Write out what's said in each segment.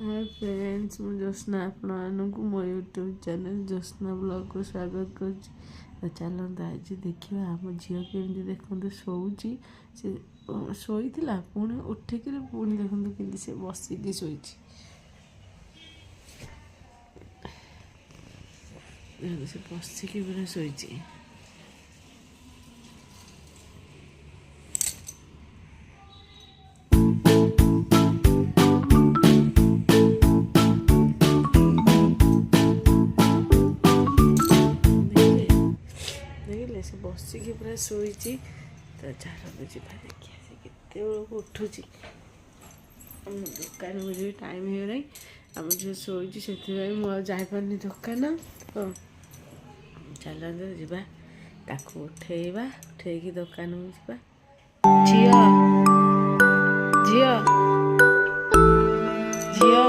hi friends मु ज्योत्ना आपको मो यूट्यूब चैनल ज्योत्ना ब्लॉग को स्वागत कर चलता आज देखा आम झील केमी देखते शोची से शोई पुणी उठिक पुणी देखते कि से बसिकी शोची से बसिकी पूरा शोची से बसिकी पूरा शोची तो चलो जावा देखिए से केते उठुची दुकान मुझे टाइम हो रही आम झील शोची से जापार दुकान तो चलते जावा ताकू उठेवा उठेकी दुकान को जावा झियो झियो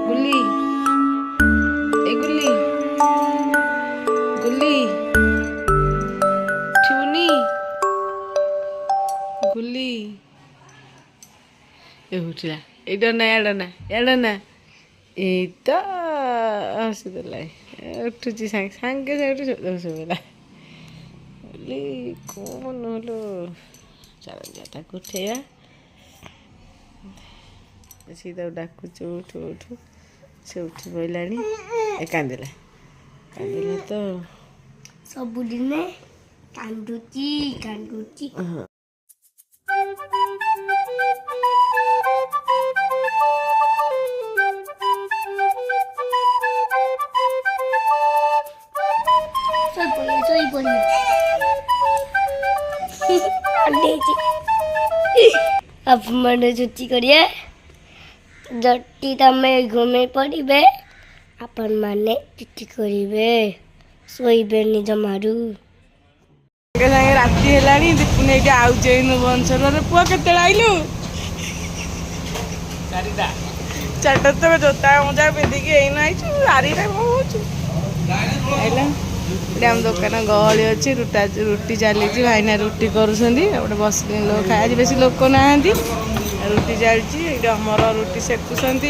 गुली ए गुली गुली गुली ए उठला एडना एडना एडना ए तो हसुला उठुची सांगे सांगे से उठला गुली कौन हलो चल जाता उठेया सीधा डाकुच उठ उठ से उठी पड़ा कांदिला कांदिला तो सबुदिन कांदुची कांदुची आप मन छुट्टी करिए जटी तमे घुमे पड़े आपण माने छुट्टी करिवे सोइबे नि जमारू संगे संगे राति हेलानी दीपुन ये आउनु बंशर पुआ के आइलु चार तो जोता मजा पिंधिकी आई आरी आम दुकान गहली अच्छी रुटी चली भाईना रुटी कर बस लोग खाए बेस लोक ना रुटी चलती आमर रुटी सेकुंट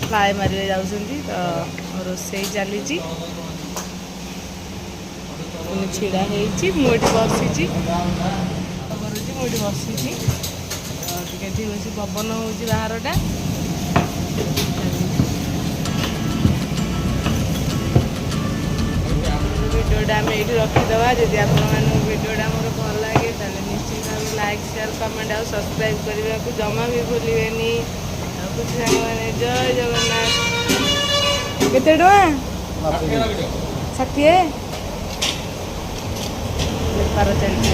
फ्लाए मारे जाऊँगी तो रोसे चली छिड़ा मुझे बसी मुझे बसी बस पवन हो बाहरटा भिडियोटा आम ये रखीदे जदि आपटा मोर भल लगे निश्चित भाव लाइक शेयर कमेंट और सब्सक्राइब करने को जमा भी भूलेनि कुछ सारे जय जगन्नाथ केते टଙ୍କା 60 बेपार चलती